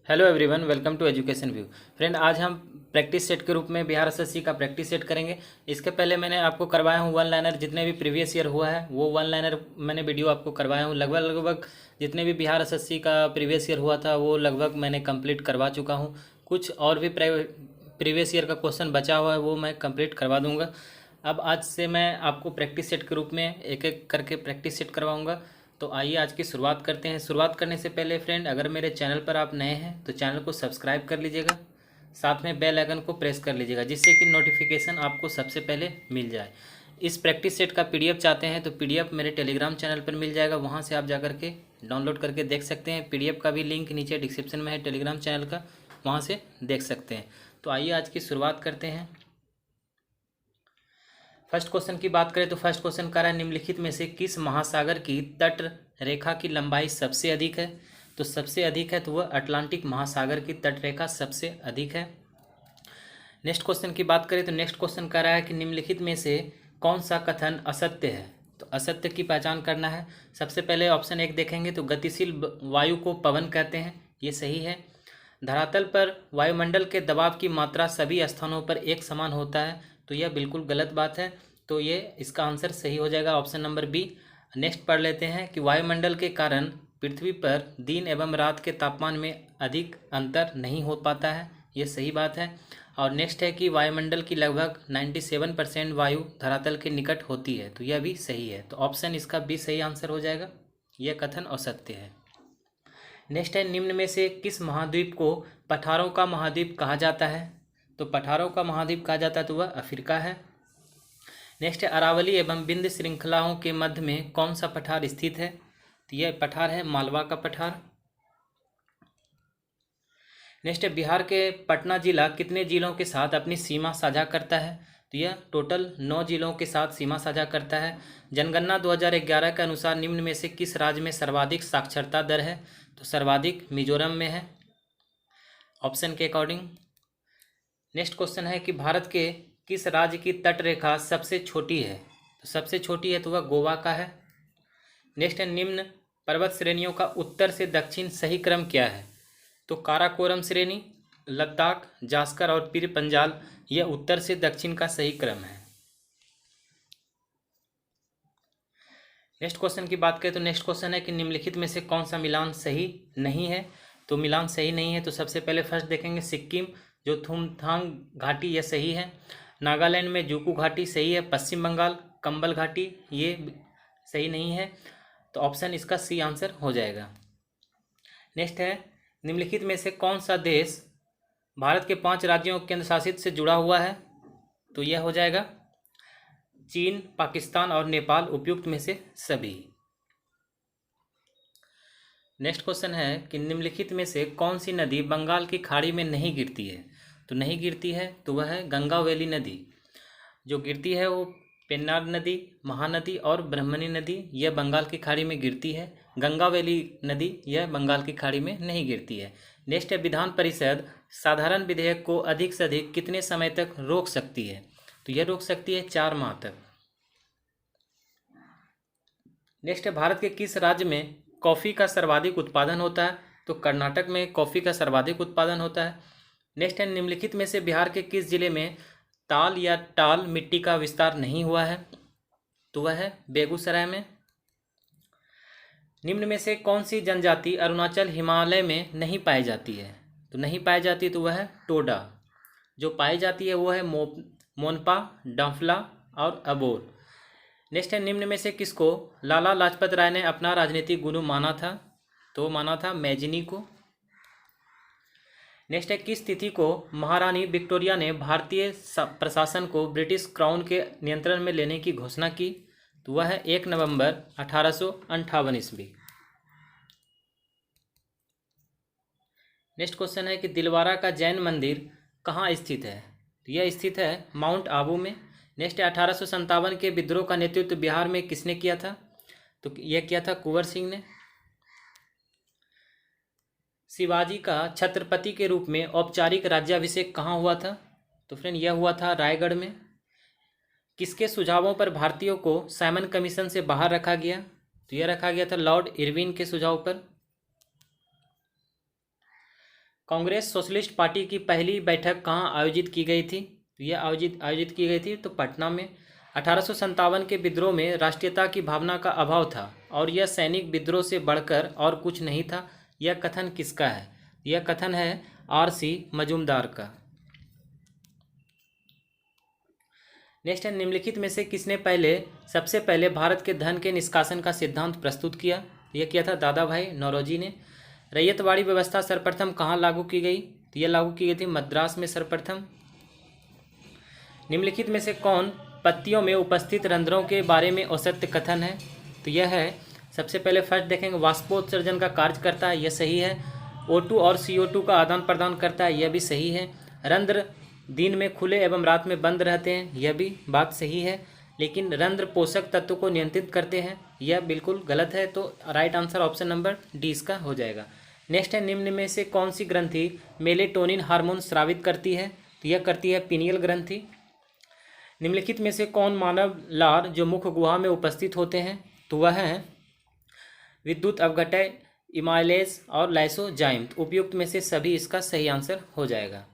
Hello everyone, welcome to education view. Friend, आज हम practice set के रूप में बिहार एसएससी का प्रैक्टिस सेट करेंगे। इसके पहले मैंने आपको करवाया हूँ वन लाइनर, जितने भी प्रीवियस ईयर हुआ है वो वन लाइनर मैंने वीडियो आपको करवाया हूँ। लगभग लगभग जितने भी बिहार एसएससी का प्रीवियस ईयर हुआ था वो लगभग मैंने कंप्लीट करवा चुका हूँ। कुछ और भी प्रीवियस ईयर का क्वेश्चन बचा हुआ है वो मैं कंप्लीट करवा दूंगा। अब आज से मैं आपको प्रैक्टिस सेट के रूप में एक एक करके प्रैक्टिस सेट करवाऊंगा। तो आइए आज की शुरुआत करते हैं। शुरुआत करने से पहले फ्रेंड, अगर मेरे चैनल पर आप नए हैं तो चैनल को सब्सक्राइब कर लीजिएगा, साथ में बेल आइकन को प्रेस कर लीजिएगा जिससे कि नोटिफिकेशन आपको सबसे पहले मिल जाए। इस प्रैक्टिस सेट का पीडीएफ चाहते हैं तो पीडीएफ मेरे टेलीग्राम चैनल पर मिल जाएगा, वहाँ से आप जा करके डाउनलोड करके देख सकते हैं। पीडीएफ का भी लिंक नीचे डिस्क्रिप्शन में है टेलीग्राम चैनल का, वहाँ से देख सकते हैं। तो आइए आज की शुरुआत करते हैं। फर्स्ट क्वेश्चन की बात करें तो फर्स्ट क्वेश्चन कह रहा है निम्नलिखित में से किस महासागर की तट रेखा की लंबाई सबसे अधिक है। तो सबसे अधिक है तो वह अटलांटिक महासागर की तट रेखा सबसे अधिक है। नेक्स्ट क्वेश्चन की बात करें तो नेक्स्ट क्वेश्चन कह रहा है कि निम्नलिखित में से कौन सा कथन असत्य है। तो असत्य की पहचान करना है। सबसे पहले ऑप्शन एक देखेंगे तो गतिशील वायु को पवन कहते हैं, ये सही है। धरातल पर वायुमंडल के दबाव की मात्रा सभी स्थानों पर एक समान होता है, तो यह बिल्कुल गलत बात है। तो ये इसका आंसर सही हो जाएगा ऑप्शन नंबर बी। नेक्स्ट पढ़ लेते हैं कि वायुमंडल के कारण पृथ्वी पर दिन एवं रात के तापमान में अधिक अंतर नहीं हो पाता है, ये सही बात है। और नेक्स्ट है कि वायुमंडल की लगभग 97% वायु धरातल के निकट होती है, तो यह भी सही है। तो ऑप्शन इसका बी सही आंसर हो जाएगा, यह कथन असत्य है। नेक्स्ट है निम्न में से किस महाद्वीप को पठारों का महाद्वीप कहा जाता है। तो पठारों का महाद्वीप कहा जाता है तो वह अफ्रीका है। नेक्स्ट है अरावली एवं विंध्य श्रृंखलाओं के मध्य में कौन सा पठार स्थित है। तो यह पठार है मालवा का पठार। नेक्स्ट है बिहार के पटना जिला कितने जिलों के साथ अपनी सीमा साझा करता है। तो यह टोटल 9 जिलों के साथ सीमा साझा करता है। जनगणना 2011 के अनुसार निम्न में से किस राज्य में सर्वाधिक साक्षरता दर है। तो सर्वाधिक मिजोरम में है ऑप्शन के अकॉर्डिंग। नेक्स्ट क्वेश्चन है कि भारत के किस राज्य की तट रेखा सबसे छोटी है। तो सबसे छोटी है तो वह गोवा का है। नेक्स्ट है निम्न पर्वत श्रेणियों का उत्तर से दक्षिण सही क्रम क्या है। तो काराकोरम श्रेणी, लद्दाख, जास्कर और पीर पंजाल, यह उत्तर से दक्षिण का सही क्रम है। नेक्स्ट क्वेश्चन की बात करें तो नेक्स्ट क्वेश्चन है कि निम्नलिखित में से कौन सा मिलान सही नहीं है। तो मिलान सही नहीं है तो सबसे पहले फर्स्ट देखेंगे सिक्किम जो थुमथांग घाटी, यह सही है। नागालैंड में जुकू घाटी सही है। पश्चिम बंगाल कंबल घाटी ये सही नहीं है, तो ऑप्शन इसका सी आंसर हो जाएगा। नेक्स्ट है निम्नलिखित में से कौन सा देश भारत के 5 राज्यों केंद्र शासित से जुड़ा हुआ है। तो यह हो जाएगा चीन, पाकिस्तान और नेपाल, उपयुक्त में से सभी। नेक्स्ट क्वेश्चन है कि निम्नलिखित में से कौन सी नदी बंगाल की खाड़ी में नहीं गिरती है। तो नहीं गिरती है तो वह है गंगावेली नदी। जो गिरती है वो पेन्नार नदी, महानदी और ब्रह्मणी नदी, यह बंगाल की खाड़ी में गिरती है। गंगावेली नदी यह बंगाल की खाड़ी में नहीं गिरती है। नेक्स्ट है विधान परिषद साधारण विधेयक को अधिक से अधिक कितने समय तक रोक सकती है। तो यह रोक सकती है 4 माह तक। नेक्स्ट है भारत के किस राज्य में कॉफ़ी का सर्वाधिक उत्पादन होता है। तो कर्नाटक में कॉफ़ी का सर्वाधिक उत्पादन होता है। नेक्स्ट है निम्नलिखित में से बिहार के किस जिले में ताल या टाल मिट्टी का विस्तार नहीं हुआ है। तो वह है बेगूसराय में। निम्न में से कौन सी जनजाति अरुणाचल हिमालय में नहीं पाई जाती है। तो नहीं पाई जाती तो वह है टोडा। जो पाई जाती है वो है मोनपा, डांफला और अबोर। नेक्स्ट है निम्न में से किसको लाला लाजपत राय ने अपना राजनीतिक गुरु माना था। तो माना था मैजिनी को। नेक्स्ट है किस तिथि को महारानी विक्टोरिया ने भारतीय प्रशासन को ब्रिटिश क्राउन के नियंत्रण में लेने की घोषणा की। तो वह है 1 नवंबर 1858 ईस्वी। नेक्स्ट क्वेश्चन है कि दिलवारा का जैन मंदिर कहाँ स्थित है। तो यह स्थित है माउंट आबू में। नेक्स्ट है 1857 के विद्रोह का नेतृत्व बिहार में किसने किया था। तो यह किया था कुंवर सिंह ने। शिवाजी का छत्रपति के रूप में औपचारिक राज्याभिषेक कहाँ हुआ था। तो फ्रेंड यह हुआ था रायगढ़ में। किसके सुझावों पर भारतीयों को साइमन कमीशन से बाहर रखा गया। तो यह रखा गया था लॉर्ड इरविन के सुझाव पर। कांग्रेस सोशलिस्ट पार्टी की पहली बैठक कहाँ आयोजित की गई थी? तो यह आयोजित की गई थी तो पटना में। 1857 के विद्रोह में राष्ट्रीयता की भावना का अभाव था और यह सैनिक विद्रोह से बढ़कर और कुछ नहीं था। यह कथन किसका है? यह कथन है R.C. मजूमदार का। नेक्स्ट है, निम्नलिखित में से किसने सबसे पहले भारत के धन के निष्कासन का सिद्धांत प्रस्तुत किया? यह किया था दादा भाई नौरोजी ने। रैयतवाड़ी व्यवस्था सर्वप्रथम कहाँ लागू की गई? तो यह लागू की गई थी मद्रास में सर्वप्रथम। निम्नलिखित में से कौन पत्तियों में उपस्थित रंध्रों के बारे में असत्य कथन है? तो यह है, सबसे पहले फर्स्ट देखेंगे, वाष्पोत्सर्जन का कार्य करता है, यह सही है। O2 और CO2 का आदान प्रदान करता है, यह भी सही है। रंध्र दिन में खुले एवं रात में बंद रहते हैं, यह भी बात सही है। लेकिन रंध्र पोषक तत्व को नियंत्रित करते हैं, यह बिल्कुल गलत है। तो right answer option number D इसका हो जाएगा। नेक्स्ट है, निम्न में से कौन सी ग्रंथि मेलेटोनिन हार्मोन स्रावित करती है? तो यह करती है पीनियल ग्रंथि। निम्नलिखित में से कौन मानव लार जो मुख गुहा में उपस्थित होते हैं? तो वह है विद्युत अवघटय, इमाइलेज और लाइसोजाइम। उपयुक्त में से सभी इसका सही आंसर हो जाएगा।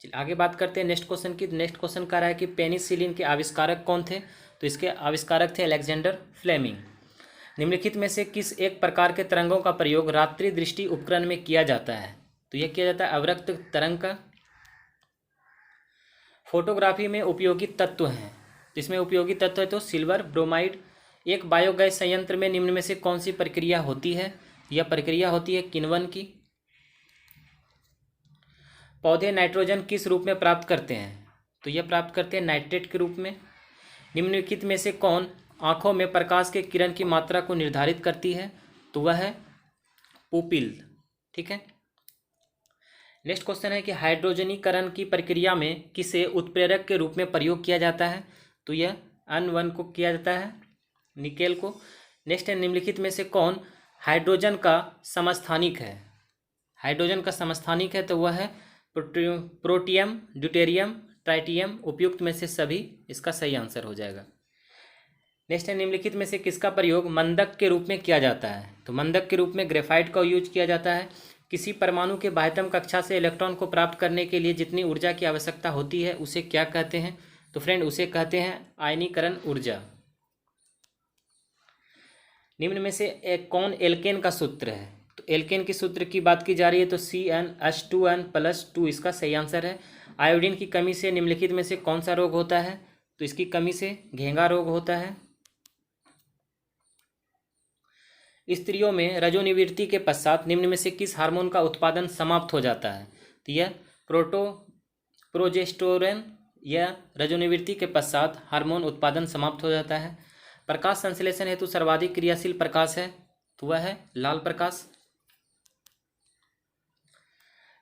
चलिए आगे बात करते हैं नेक्स्ट क्वेश्चन की। नेक्स्ट क्वेश्चन कह रहा है कि पेनिसिलिन के आविष्कारक कौन थे? तो इसके आविष्कारक थे अलेक्जेंडर फ्लेमिंग। निम्नलिखित में से किस एक प्रकार के तरंगों का प्रयोग रात्रि दृष्टि उपकरण में किया जाता है? तो यह किया जाता है अवरक्त तरंग का। फोटोग्राफी में उपयोगी तत्व हैं, इसमें उपयोगी तत्व है तो सिल्वर ब्रोमाइड। एक बायोगैस संयंत्र में निम्न में से कौन सी प्रक्रिया होती है? यह प्रक्रिया होती है किण्वन की। पौधे नाइट्रोजन किस रूप में प्राप्त करते हैं? तो यह प्राप्त करते हैं नाइट्रेट के रूप में। निम्नलिखित में से कौन आंखों में प्रकाश के किरण की मात्रा को निर्धारित करती है? तो वह है पुपिल। ठीक है। नेक्स्ट क्वेश्चन है कि हाइड्रोजनीकरण की प्रक्रिया में किसे उत्प्रेरक के रूप में प्रयोग किया जाता है? तो यह N1 को किया जाता है, निकेल को। नेक्स्ट है, निम्नलिखित में से कौन हाइड्रोजन का समस्थानिक है? हाइड्रोजन का समस्थानिक है तो वह है प्रोटियम, ड्यूटेरियम, ट्राइटियम। उपयुक्त में से सभी इसका सही आंसर हो जाएगा। नेक्स्ट है, निम्नलिखित में से किसका प्रयोग मंदक के रूप में किया जाता है? तो मंदक के रूप में ग्रेफाइट का यूज किया जाता है। किसी परमाणु के बाह्यतम कक्षा से इलेक्ट्रॉन को प्राप्त करने के लिए जितनी ऊर्जा की आवश्यकता होती है उसे क्या कहते हैं? तो फ्रेंड उसे कहते हैं आयनीकरण ऊर्जा। निम्न में से एक कौन एल्केन का सूत्र है? तो एल्केन के सूत्र की बात की जा रही है तो CnH2n+2 इसका सही आंसर है। आयोडीन की कमी से निम्नलिखित में से कौन सा रोग होता है? तो इसकी कमी से घेंगा रोग होता है। स्त्रियों में रजोनिवृत्ति के पश्चात निम्न में से किस हार्मोन का उत्पादन समाप्त हो जाता है? तो यह प्रोजेस्टेरोन। यह रजोनिवृत्ति के पश्चात हार्मोन उत्पादन समाप्त हो जाता है। प्रकाश संश्लेषण हेतु सर्वाधिक क्रियाशील प्रकाश है तो वह है लाल प्रकाश।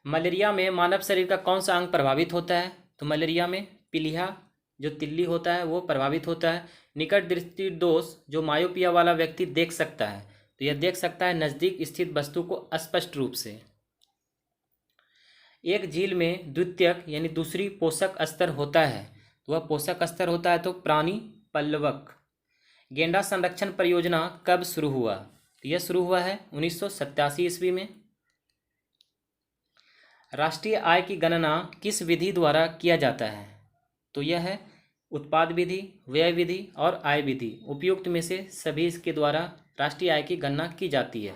मलेरिया में मानव शरीर का कौन सा अंग प्रभावित होता है? तो मलेरिया में पीलिया जो तिल्ली होता है वो प्रभावित होता है। निकट दृष्टि दोष जो मायोपिया वाला व्यक्ति देख सकता है तो यह देख सकता है नजदीक स्थित वस्तु को स्पष्ट रूप से। एक झील में द्वितीयक यानी दूसरी पोषक स्तर होता है तो वह पोषक स्तर होता है तो प्राणी पल्लवक। गेंडा संरक्षण परियोजना कब शुरू हुआ? तो यह शुरू हुआ है 1987 ईस्वी में। राष्ट्रीय आय की गणना किस विधि द्वारा किया जाता है? तो यह है उत्पाद विधि, व्यय विधि और आय विधि। उपयुक्त में से सभी इसके द्वारा राष्ट्रीय आय की गणना की जाती है।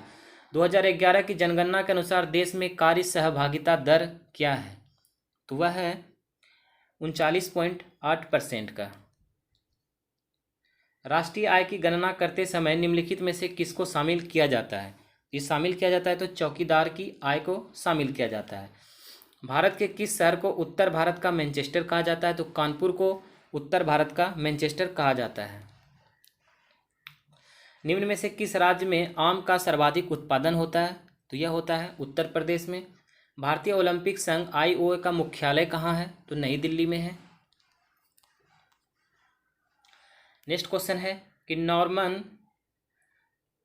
2011 की जनगणना के अनुसार देश में कार्य सहभागिता दर क्या है? तो वह है 39.8% का। राष्ट्रीय आय की गणना करते समय निम्नलिखित में से किसको शामिल किया जाता है? ये शामिल किया जाता है तो चौकीदार की आय को शामिल किया जाता है। भारत के किस शहर को उत्तर भारत का मैनचेस्टर कहा जाता है? तो कानपुर को उत्तर भारत का मैनचेस्टर कहा जाता है। निम्न में से किस राज्य में आम का सर्वाधिक उत्पादन होता है? तो यह होता है उत्तर प्रदेश में। भारतीय ओलंपिक संघ IOA का मुख्यालय कहाँ है? तो नई दिल्ली में है। नेक्स्ट क्वेश्चन है कि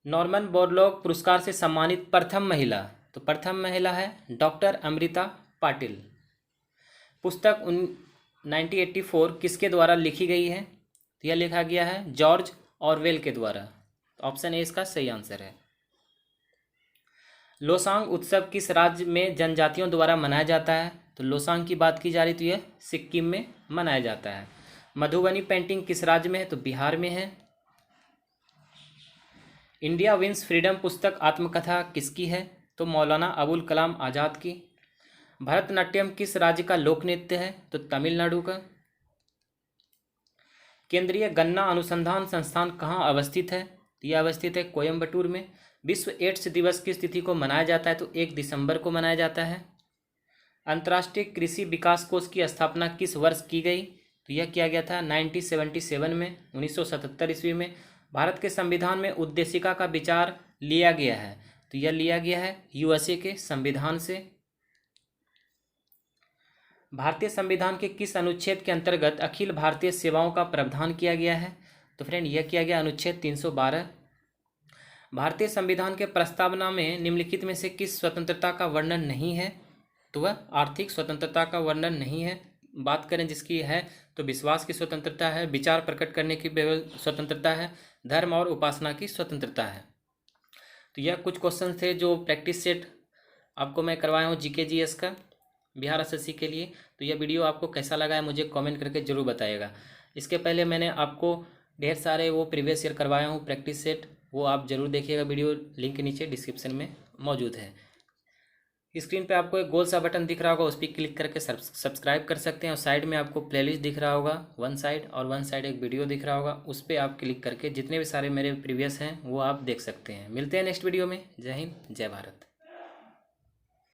नॉर्मन बोरलॉग पुरस्कार से सम्मानित प्रथम महिला। तो प्रथम महिला है डॉक्टर अमृता पाटिल। पुस्तक 1984 किसके द्वारा लिखी गई है? तो यह लिखा गया है जॉर्ज ऑरवेल के द्वारा। ऑप्शन ए इसका सही आंसर है। लोसांग उत्सव किस राज्य में जनजातियों द्वारा मनाया जाता है? तो लोसांग की बात की जा रही तो यह सिक्किम में मनाया जाता है। मधुबनी पेंटिंग किस राज्य में है? तो बिहार में है। इंडिया विंस फ्रीडम पुस्तक आत्मकथा किसकी है? तो मौलाना अबुल कलाम आज़ाद की। भरतनाट्यम किस राज्य का लोक नृत्य है? तो तमिलनाडु का। केंद्रीय गन्ना अनुसंधान संस्थान कहाँ अवस्थित है? यह अवस्थित है कोयम्बटूर में। विश्व एड्स दिवस किस तिथि को मनाया जाता है? तो 1 दिसंबर को मनाया जाता है। अंतर्राष्ट्रीय कृषि विकास कोष की स्थापना किस वर्ष की गई? तो यह किया गया था 1977 में, 1977 ईस्वी में। भारत के संविधान में उद्देशिका का विचार लिया गया है, तो यह लिया गया है यूएसए के संविधान से। भारतीय संविधान के किस अनुच्छेद के अंतर्गत अखिल भारतीय सेवाओं का प्रावधान किया गया है? तो फ्रेंड यह किया गया अनुच्छेद 312। भारतीय संविधान के प्रस्तावना में निम्नलिखित में से किस स्वतंत्रता का वर्णन नहीं है? तो वह आर्थिक स्वतंत्रता का वर्णन नहीं है। बात करें जिसकी है तो विश्वास की स्वतंत्रता है, विचार प्रकट करने की स्वतंत्रता है, धर्म और उपासना की स्वतंत्रता है। तो यह कुछ क्वेश्चन थे जो प्रैक्टिस सेट आपको मैं करवाया हूँ जीके जीएस का बिहार एसएससी के लिए। तो यह वीडियो आपको कैसा लगा है मुझे कमेंट करके ज़रूर बताइएगा। इसके पहले मैंने आपको ढेर सारे वो प्रीवियस ईयर करवाया हूँ प्रैक्टिस सेट, वो आप ज़रूर देखिएगा। वीडियो लिंक नीचे डिस्क्रिप्शन में मौजूद है। स्क्रीन पे आपको एक गोल सा बटन दिख रहा होगा, उस पर क्लिक करके सब्सक्राइब कर सकते हैं। और साइड में आपको प्लेलिस्ट दिख रहा होगा वन साइड एक वीडियो दिख रहा होगा, उस पर आप क्लिक करके जितने भी सारे मेरे प्रीवियस हैं वो आप देख सकते हैं। मिलते हैं नेक्स्ट वीडियो में। जय हिंद, जय भारत।